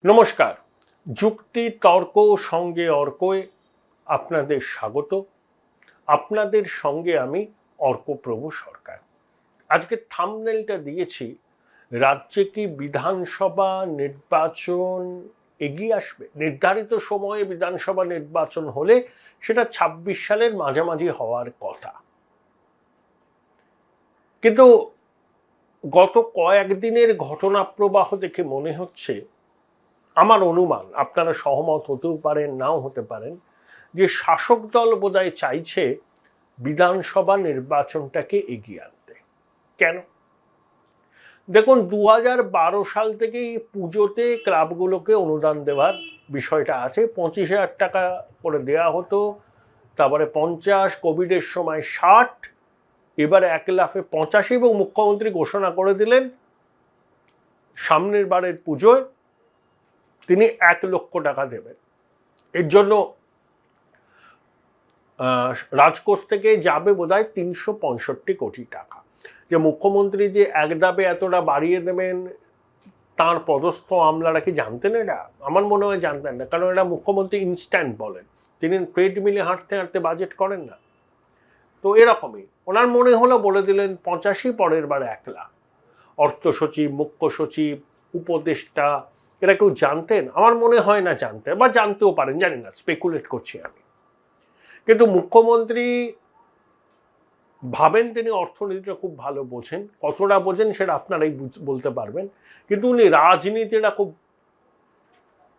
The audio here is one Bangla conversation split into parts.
নমস্কার। যুক্তি তর্ক সঙ্গে অর্কয়ে আপনাদের স্বাগত। আপনাদের সঙ্গে আমি অর্কপ্রভু সরকার। আজকে থাম্বনেলটা দিয়েছি, রাজ্যে কি বিধানসভা নির্বাচন এগিয়ে আসবে? নির্ধারিত সময়ে বিধানসভা নির্বাচন হলে সেটা ২৬ সালের মাঝামাঝি হওয়ার কথা, কিন্তু গত কয়েকদিনের ঘটনা প্রবাহ দেখে মনে হচ্ছে, আমার অনুমান, আপনারা সহমত হতেও পারেন নাও হতে পারেন, যে শাসক দল বোধহয় চাইছে বিধানসভা নির্বাচনটাকে এগিয়ে আনতে। কেন? দেখুন, ২০১২ সাল থেকেই পুজোতে ক্লাবগুলোকে অনুদান দেওয়ার বিষয়টা আছে। ২৫,০০০ টাকা করে দেওয়া হতো, তারপরে ৫০, কোভিডের সময় ৬০, এবার ১,৮৫,০০০ এবং মুখ্যমন্ত্রী ঘোষণা করে দিলেন সামনের বারের পুজোয় তিনি ১,০০,০০০ টাকা দেবেন। এর জন্য রাজকোষ থেকে যাবে বোধহয় ৩৬৫ কোটি টাকা। যে মুখ্যমন্ত্রী যে এক ধাপে এতটা বাড়িয়ে দেবেন, তাঁর পদস্থ আমলারা কি জানতেন এটা? আমার মনে হয় জানতেন না, কারণ এটা মুখ্যমন্ত্রী ইনস্ট্যান্ট বলেন, তিনি ট্রেডমিলে হাঁটতে হাঁটতে বাজেট করেন না। তো এরকমই ওনার মনে হলো, বলে দিলেন ৮৫, পরের বার ১,০০,০০০। অর্থ সচিব, মুখ্য সচিব, উপদেষ্টা এরা কেউ জানতেন? আমার মনে হয় না জানতেন, বা জানতেও পারেন, জানি না, স্পেকুলেট করছি আমি। কিন্তু মুখ্যমন্ত্রী ভাবেন তিনি অর্থনীতিটা খুব ভালো বোঝেন, কতটা বোঝেন সেটা আপনারাই বলতে পারবেন, কিন্তু উনি রাজনীতিটা খুব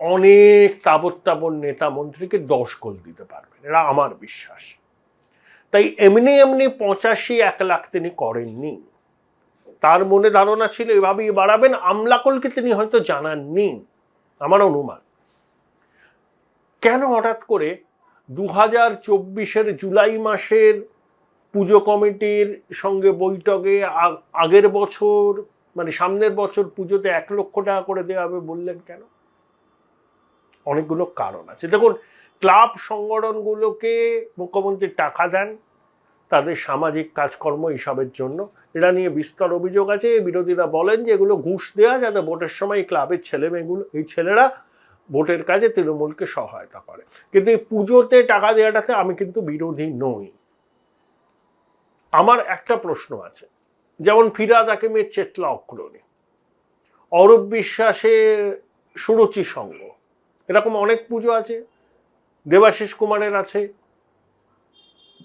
অনেক তাবৎ নেতা মন্ত্রীকে ১০ গোল দিতে পারবেন, এটা আমার বিশ্বাস। তাই এমনি ৮৫-১,০০,০০০ তিনি করেননি। তার মনে ধারণা ছিল এভাবেই বাড়াবেন, আমলাকলকে তিনি হয়তো জানাননি, আমার অনুমান। কেন হঠাৎ করে ২০২৪-এর জুলাই মাসের পুজো কমিটির সঙ্গে বৈঠকে আগের বছর, মানে সামনের বছর পুজোতে ১,০০,০০০ টাকা করে দেওয়া হবে বললেন কেন? অনেকগুলো কারণ আছে। দেখুন, ক্লাব সংগঠনগুলোকে মুখ্যমন্ত্রী টাকা দেন তাদের সামাজিক কাজকর্ম এইসবের জন্য, এটা নিয়ে বিস্তর অভিযোগ আছে। বিরোধীরা বলেন যে এগুলো ঘুষ দেওয়া, যাতে ভোটের সময় ক্লাবের ছেলেমেয়েগুলো, এই ছেলেরা ভোটের কাজে তৃণমূলকে সহায়তা করে। কিন্তু এই পুজোতে টাকা দেওয়াটাতে আমি কিন্তু বিরোধী নই। আমার একটা প্রশ্ন আছে, যেমন ফিরহাদ হাকিমের চেতলা অগ্রণী, অরূপ বিশ্বাসের সুরুচি সংঘ, এরকম অনেক পুজো আছে। দেবাশিস কুমারের আছে,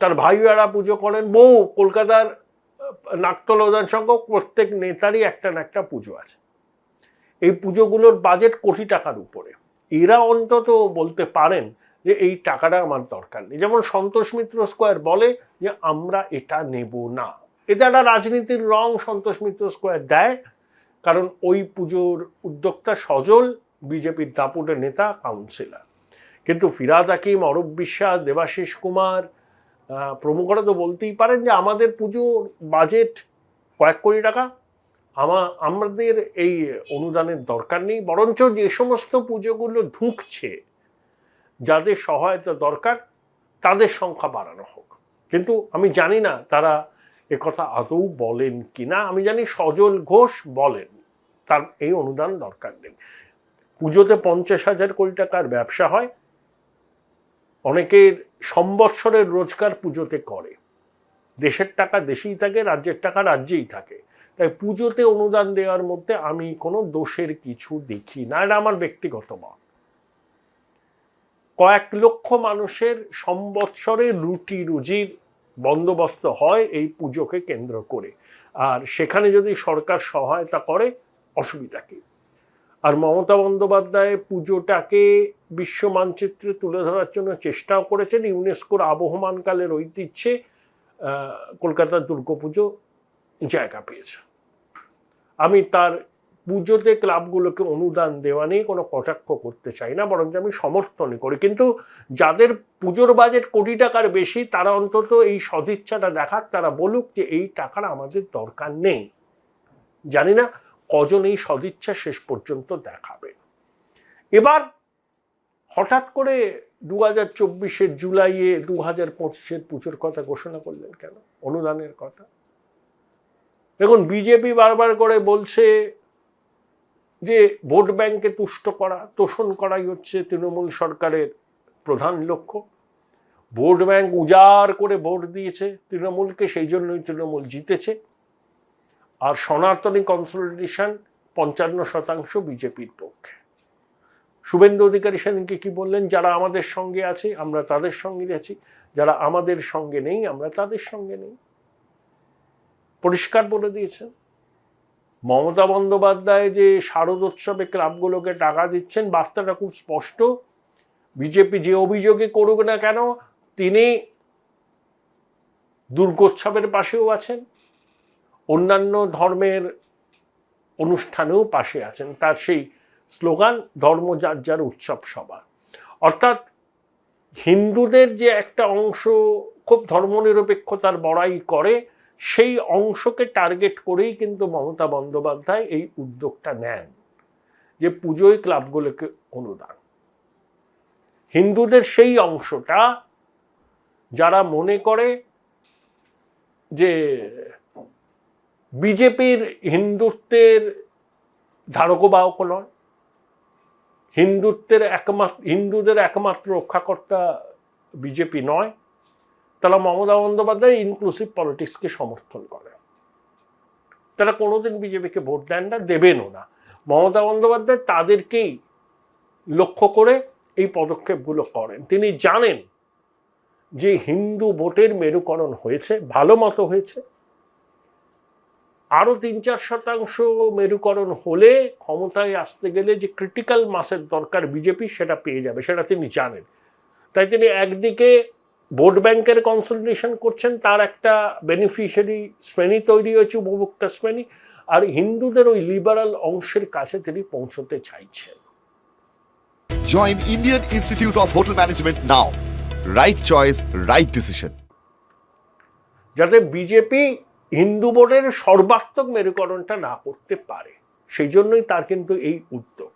তার ভাইয়ারা পুজো করেন, বহু কলকাতার নাট্যল উদ্যান সংঘ, প্রত্যেক নেতারই একটা না একটা পুজো আছে। এই পুজোগুলোর বাজেট কোটি টাকার উপরে। এরা অন্তত বলতে পারেন যে এই টাকাটা আমার দরকার নেই। যেমন সন্তোষ মিত্র স্কোয়ার বলে যে আমরা এটা নেব না, এটা একটা রাজনীতির রং সন্তোষ মিত্র স্কোয়ার দেয়, কারণ ওই পুজোর উদ্যোক্তা সজল বিজেপির দাপুটের নেতা, কাউন্সিলর। কিন্তু ফিরহাদ হাকিম, অরূপ বিশ্বাস, দেবাশিস কুমার প্রমুখরা তো বলতেই পারেন যে আমাদের পুজোর বাজেট কয়েক কোটি টাকা, আমাদের এই অনুদানের দরকার নেই, বরঞ্চ যে সমস্ত পুজোগুলো ঢুকছে, যাদের সহায়তা দরকার তাদের সংখ্যা বাড়ানো হোক। কিন্তু আমি জানি না তারা একথা আদৌ বলেন কিনা। আমি জানি সজল ঘোষ বলেন তার এই অনুদান দরকার নেই। পুজোতে ৫০,০০০ কোটি টাকার ব্যবসা হয়, অনেকের সম্বৎসরের রোজগার পুজোতে করে, দেশের টাকা দেশেই থাকে, রাজ্যের টাকা রাজ্যেই থাকে। তাই পুজোতে অনুদান দেওয়ার মধ্যে আমি কোনো দোষের কিছু দেখি না, এটা আমার ব্যক্তিগত মত। কয়েক লক্ষ মানুষের সম্বৎসরের রুটি রুজির বন্দোবস্ত হয় এই পুজোকে কেন্দ্র করে, আর সেখানে যদি সরকার সহায়তা করে অসুবিধা কি? আর মমতা বন্দ্যোপাধ্যায় পুজোটাকে বিশ্ব মানচিত্রে তুলে ধরার জন্য চেষ্টাও করেছেন। ইউনেস্কোর আবহমানকালের ঐতিহ্যে কলকাতার দুর্গাপুজো জায়গা পেয়েছে। আমি তার পুজোতে ক্লাবগুলোকে অনুদান দেওয়া নিয়ে কোনো কটাক্ষ করতে চাই না, বরঞ্চ আমি সমর্থনই করি। কিন্তু যাদের পুজোর বাজেট কোটি টাকার বেশি, তারা অন্তত এই সদিচ্ছাটা দেখাক, তারা বলুক যে এই টাকার আমাদের দরকার নেই। জানি না কজন এই সদিচ্ছা শেষ পর্যন্ত দেখাবে। এবার হঠাৎ করে ২০২৪-এর জুলাইয়ে ২০২৫-এর পুজোর কথা ঘোষণা করলেন কেন, অনুদানের কথা? দেখুন, বিজেপি বারবার করে বলছে যে ভোট ব্যাংকে তুষ্ট করা, তোষণ করাই হচ্ছে তৃণমূল সরকারের প্রধান লক্ষ্য। ভোট ব্যাংক উজাড় করে ভোট দিয়েছে তৃণমূলকে, সেই জন্যই তৃণমূল জিতেছে। আর সনাতনী কনসলিডেশন 55% বিজেপির পক্ষে। শুভেন্দু অধিকারী সেদিনকে কি বললেন? যারা আমাদের সঙ্গে আছে আমরা তাদের সঙ্গে আছি, যারা আমাদের সঙ্গে নেই আমরা তাদের সঙ্গে নেই, পরিষ্কার বলে দিয়েছেন। মমতা বন্দ্যোপাধ্যায় যে শারদোৎসবে ক্লাবগুলোকে টাকা দিচ্ছেন, বার্তাটা খুব স্পষ্ট। বিজেপি যে অভিযোগে করুক না কেন, তিনি দুর্গোৎসবের পাশেও আছেন, অন্যান্য ধর্মের অনুষ্ঠানেও পাশে আছেন। তার সেই স্লোগান, ধর্ম যার যার উৎসব সবার। অর্থাৎ হিন্দুদের যে একটা অংশ খুব ধর্মনিরপেক্ষতার বড়াই করে, সেই অংশকে টার্গেট করেই কিন্তু মমতা বন্দ্যোপাধ্যায় এই উদ্যোগটা নেন, যে পুজোয় ক্লাবগুলোকে অনুদান। হিন্দুদের সেই অংশটা যারা মনে করে যে বিজেপির হিন্দুত্বের ধারকবাহক নয়, হিন্দুদের একমাত্র রক্ষাকর্তা বিজেপি নয়, তারা মমতা বন্দ্যোপাধ্যায় ইনক্লুসিভ পলিটিক্সকে সমর্থন করে। তারা কোনোদিন বিজেপিকে ভোট দেন না, দেবেনও না। মমতা বন্দ্যোপাধ্যায় তাদেরকেই লক্ষ্য করে এই পদক্ষেপগুলো করেন। তিনি জানেন যে হিন্দু ভোটের মেরুকরণ হয়েছে, ভালো মতো হয়েছে, আরও 3-4% মেরুকরণ হলে ক্ষমতায় আসতে গেলে যে ক্রিটিক্যাল মাসের দরকার বিজেপি, সেটা পেয়ে যাবে, সেটা তিনি জানেন। তাই তিনি একদিকে ভোট ব্যাংকের কনসলিডেশন করছেন, তার একটা বেনিফিশিয়ারি শ্রেণী তৈরি হয়েছে, উপভোক্তা শ্রেণী, আর হিন্দুদের ওই লিবারাল অংশের কাছে তিনি পৌঁছতে চাইছেন। Join Indian Institute of Hotel Management now. Right choice, right decision. যাতে বিজেপি হিন্দু ভোটের সর্বাত্মক মেরুকরণটা না করতে পারে, সেই জন্যই তার কিন্তু এই উদ্যোগ।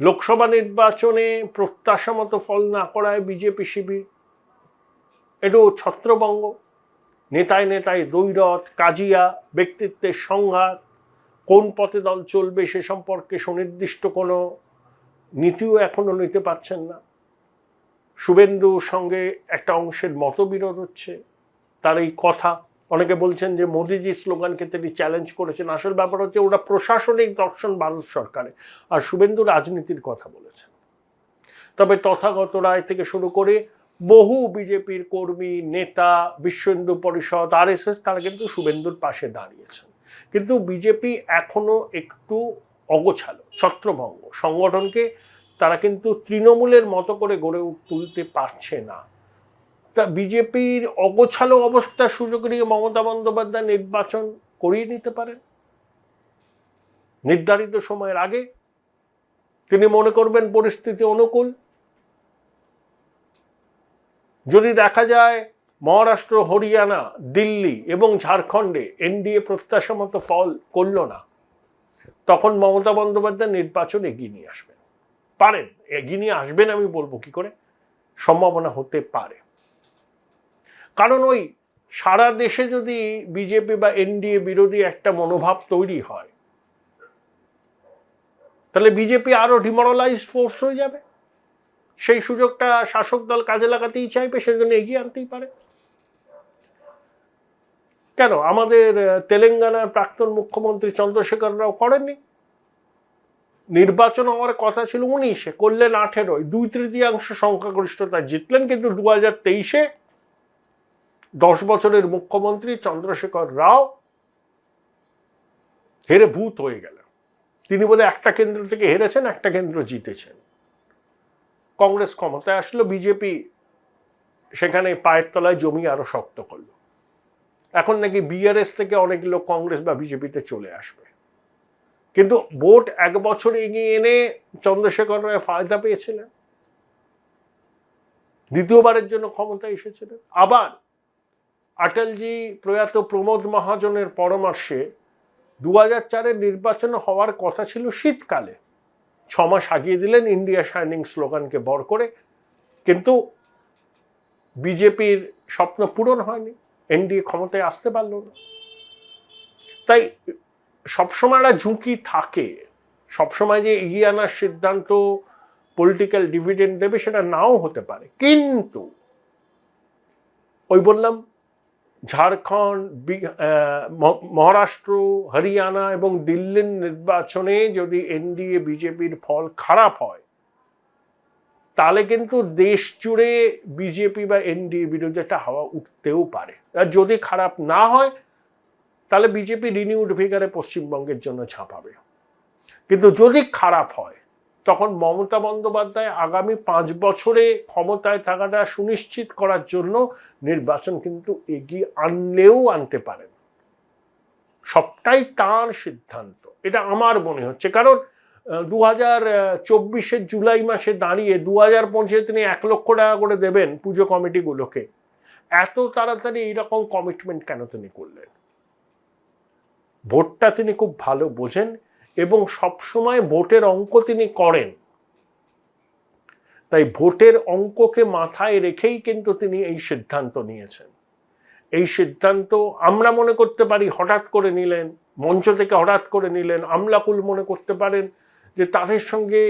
লোকসভা নির্বাচনে প্রত্যাশা মতো ফল না করায় বিজেপি শিবির একটু ছত্রভঙ্গ, নেতায় নেতায় দ্বৈরথ, কাজিয়া, ব্যক্তিত্বের সংঘাত, কোন পথে দল চলবে সে সম্পর্কে সুনির্দিষ্ট কোনো নীতিও এখনো নিতে পারছেন না। শুভেন্দুর সঙ্গে একটা অংশের মতবিরোধ হচ্ছে, তার এই কথা। অনেকে বলছেন যে মোদিজির স্লোগানকে তিনি চ্যালেঞ্জ করেছেন। আসল ব্যাপার হচ্ছে ওটা প্রশাসনিক দর্শন ভারত সরকারে, আর শুভেন্দু রাজনীতির কথা বলেছেন। তবে তথাগত রায় থেকে শুরু করে বহু বিজেপির কর্মী, নেতা, বিশ্ব হিন্দু পরিষদ, RSS, তারা কিন্তু শুভেন্দুর পাশে দাঁড়িয়েছেন। কিন্তু বিজেপি এখনো একটু অগোছালো, ছত্রভঙ্গ। সংগঠনকে তারা কিন্তু তৃণমূলের মতো করে গড়ে তুলতে পারছে না। তা বিজেপির অগোছালো অবস্থার সুযোগ নিয়ে মমতা বন্দ্যোপাধ্যায় নির্বাচন করিয়ে নিতে পারেন নির্ধারিত সময়ের আগে। তিনি মনে করবেন পরিস্থিতি অনুকূল। যদি দেখা যায় মহারাষ্ট্র, হরিয়ানা, দিল্লি এবং ঝাড়খণ্ডে এনডিএ প্রত্যাশা মতো ফল করল না, তখন মমতা বন্দ্যোপাধ্যায় নির্বাচন এগিয়ে নিয়ে আসবেন। পারেন, এগিয়ে নিয়ে আসবেন আমি বলবো কি করে, সম্ভাবনা হতে পারে। কারণ ওই সারা দেশে যদি বিজেপি বা এনডিএ বিরোধী একটা মনোভাব তৈরি হয়, তাহলে বিজেপি আরো ডিমোরালাইজ ফোর্স হয়ে যাবে। সেই সুযোগটা শাসক দল কাজে লাগাতেই চাইবে, সেজন্য এগিয়ে আনতেই পারে। কেন আমাদের তেলেঙ্গানার প্রাক্তন মুখ্যমন্ত্রী চন্দ্রশেখর রাও করেননি? নির্বাচন হওয়ার কথা ছিল 19-এ, করলেন 18-য়, 2/3 সংখ্যাগরিষ্ঠতা জিতলেন। কিন্তু 2023-এ 10 বছরের মুখ্যমন্ত্রী চন্দ্রশেখর রাও হেরে ভূত হয়ে গেলেন। তিনি বোধহয় একটা কেন্দ্র থেকে হেরেছেন, একটা কেন্দ্র জিতেছেন। কংগ্রেস ক্ষমতায় আসলো, বিজেপি সেখানে পায়ের তলায় জমি আরো শক্ত করলো। এখন নাকি বিআরএস থেকে অনেক লোক কংগ্রেস বা বিজেপিতে চলে আসবে। কিন্তু ভোট 1 বছর এগিয়ে এনে চন্দ্রশেখর রায় ফায়দা পেয়েছিলেন, দ্বিতীয়বারের জন্য ক্ষমতায় এসেছিলেন। আবার অটলজি প্রয়াত প্রমোদ মহাজনের পরামর্শে 2004-এর নির্বাচন হওয়ার কথা ছিল শীতকালে, 6 মাস আগিয়ে দিলেন ইন্ডিয়া শাইনিং স্লোগানকে বর করে। কিন্তু বিজেপির স্বপ্ন পূরণ হয়নি, এনডিএ ক্ষমতায় আসতে পারল না। তাই সবসময় একটা ঝুঁকি থাকে, সবসময় যে এগিয়ে আনার সিদ্ধান্ত পলিটিক্যাল ডিভিডেন্ড দেবে সেটা নাও হতে পারে, কিন্তু ওই বললাম ঝাড়খণ্ড, মহারাষ্ট্র, হরিয়ানা এবং দিল্লির নির্বাচনে যদি এনডিএ বিজেপির ফল খারাপ হয় তাহলে কিন্তু দেশ জুড়ে বিজেপি বা এনডিএ বিরুদ্ধে একটা হাওয়া উঠতেও পারে। আর যদি খারাপ না হয় তাহলে বিজেপি রিনিউড ভিগারে পশ্চিমবঙ্গের জন্য ঝাঁপাবে। কিন্তু যদি খারাপ হয় তখন মমতা বন্দ্যোপাধ্যায় আগামী 5 বছরে ক্ষমতায় থাকাটা সুনিশ্চিত করার জন্য নির্বাচন কিন্তু এগিয়ে আনলেও আনতে পারেন। সবটাই তার সিদ্ধান্ত, এটা আমার মনে হচ্ছে। কারণ 2024 জুলাই মাসে দাঁড়িয়ে 2025 তিনি 1 লক্ষ টাকা করে দেবেন পুজো কমিটিগুলোকে, এত তাড়াতাড়ি এইরকম কমিটমেন্ট কেন তিনি করলেন? ভোটটা তিনি খুব ভালো বোঝেন এবং সবসময় ভোটের অঙ্ক তিনি করেন, তাই ভোটের অঙ্ককে মাথায় রেখেই কিন্তু তিনি এই সিদ্ধান্ত নিয়েছেন। এই সিদ্ধান্ত আমরা মনে করতে পারি হঠাৎ করে নিলেন, মঞ্চ থেকে হঠাৎ করে নিলেন, আমলাকুল মনে করতে পারেন যে তাদের সঙ্গে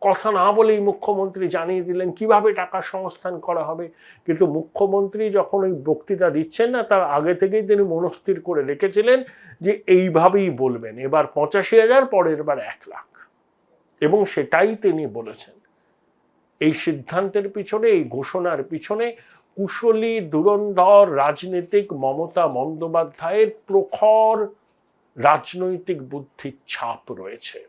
কথা না বলেই মুখ্যমন্ত্রী জানিয়ে দিলেন কিভাবে টাকা সংস্থান করা হবে। কিন্তু মুখ্যমন্ত্রী যখন ওই বক্তৃতা দিচ্ছেন না, তার আগে থেকেই তিনি মনস্থির করে রেখেছিলেন যে এইভাবেই বলবেন, এবার 85,000, পরের বার 1 লাখ, এবং সেটাই তিনি বলেছেন। এই সিদ্ধান্তের পিছনে, এই ঘোষণার পিছনে কুশলী ধুরন্ধর রাজনীতিক মমতা বন্দ্যোপাধ্যায়ের প্রখর রাজনৈতিক বুদ্ধির ছাপ রয়েছে।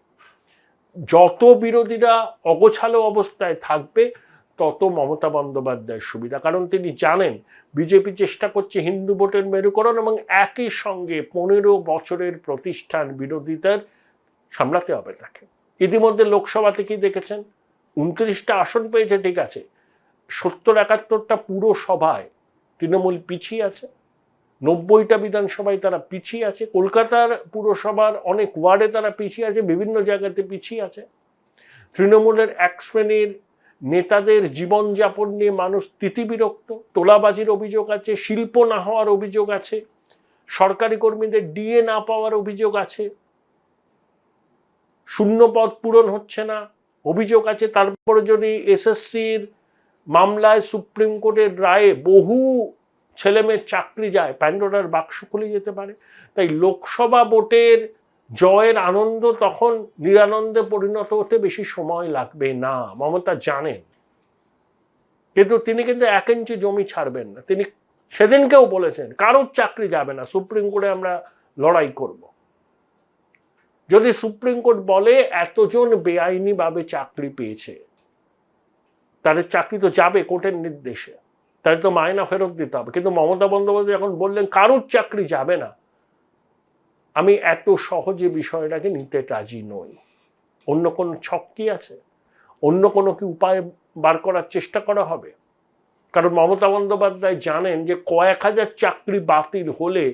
যত বিরোধীরা অগোছালো অবস্থায় থাকবে তত মমতা বন্দ্যোপাধ্যায়ের সুবিধা, কারণ তিনি জানেন বিজেপি চেষ্টা করছে হিন্দু ভোটের মেরুকরণ এবং একই সঙ্গে 15 বছরের প্রতিষ্ঠান বিরোধিতার সামলাতে হবে তাকে। ইতিমধ্যে লোকসভাতে কি দেখেছেন, 29টা আসন পেয়েছে, ঠিক আছে, 70-71টা পুরসভায় তৃণমূল পিছিয়ে আছে, 90টা বিধানসভায় তারা পিছিয়ে আছে, কলকাতার পুরসভার অনেক ওয়ার্ডে তারা পিছিয়ে আছে, বিভিন্ন জায়গাতে পিছিয়ে আছে। তৃণমূলের এক শ্রেণীর নেতাদের জীবনযাপন নিয়ে মানুষ তিতিবিরক্ত, তোলাবাজির অভিযোগ আছে, শিল্প না হওয়ার অভিযোগ আছে, সরকারি কর্মীদের ডিএ না পাওয়ার অভিযোগ আছে, শূন্য পদ পূরণ হচ্ছে না অভিযোগ আছে। তারপরে যদি এসএসসির মামলায় সুপ্রিম কোর্টের রায়ে বহু ছেলেমেয়ের চাকরি যায়, প্যান্ডোরার বাক্স খুলে যেতে পারে। তাই লোকসভা ভোটের জয়ের আনন্দ তখন নিরানন্দে পরিণত হতে বেশি সময় লাগবে না, মমতা জানেন। কিন্তু তিনি কিন্তু 1 ইঞ্চি জমি ছাড়বেন না। তিনি সেদিনকেও বলেছেন কারোর চাকরি যাবে না, সুপ্রিম কোর্টে আমরা লড়াই করব। যদি সুপ্রিম কোর্ট বলে এতজন বেআইনিভাবে চাকরি পেয়েছে, তাদের চাকরি তো যাবে কোর্টের নির্দেশে, তাদের তো মায়না ফেরত দিতে হবে। কিন্তু মমতা বন্দ্যোপাধ্যায় এখন বললেন কারোর চাকরি যাবে না, আমি এত সহজে বিষয়টাকে নিতে রাজি নই। অন্য কোনো ছক কি আছে? অন্য কোনো কি উপায় বার করার চেষ্টা করা হবে? কারণ মমতা বন্দ্যোপাধ্যায় জানেন যে কয়েক হাজার চাকরি বাতিল হলে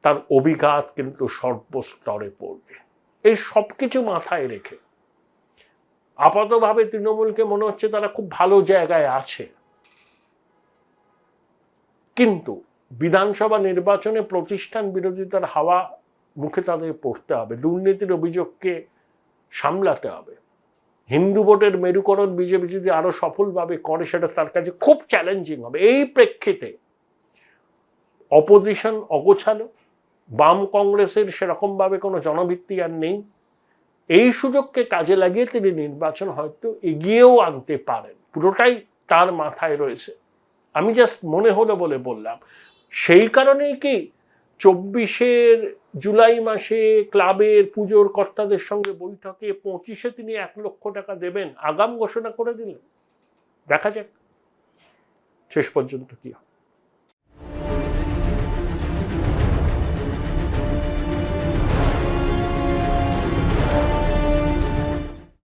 তার অভিঘাত কিন্তু সর্বস্তরে পড়বে। এই সব কিছু মাথায় রেখে আপাতভাবে তৃণমূলকে মনে হচ্ছে তারা খুব ভালো জায়গায় আছে, কিন্তু বিধানসভা নির্বাচনে প্রতিষ্ঠান বিরোধিতার হাওয়া মুখে তাদের পড়তে হবে, দুর্নীতির অভিযোগকে সামলাতে হবে। হিন্দু ভোটের মেরুকরণ বিজেপি যদি আরো সফলভাবে করে সেটা তার কাছে খুব চ্যালেঞ্জিং হবে। এই প্রেক্ষিতে অপোজিশন অগোছালো, বাম কংগ্রেসের সেরকমভাবে কোনো জনভিত্তি আর নেই। এই সুযোগকে কাজে লাগিয়ে তিনি নির্বাচন হয়তো এগিয়েও আনতে পারেন, পুরোটাই তার মাথায় রয়েছে। আমি জাস্ট মনে হলো বলে বললাম। সেই কারণেই কি 24 জুলাই মাসে ক্লাবের পুজোর কর্তাদের সঙ্গে বৈঠকে 25-এ তিনি 1 লক্ষ টাকা দেবেন আগাম ঘোষণা করে দিলেন। দেখা যাক শেষ পর্যন্ত কি হয়।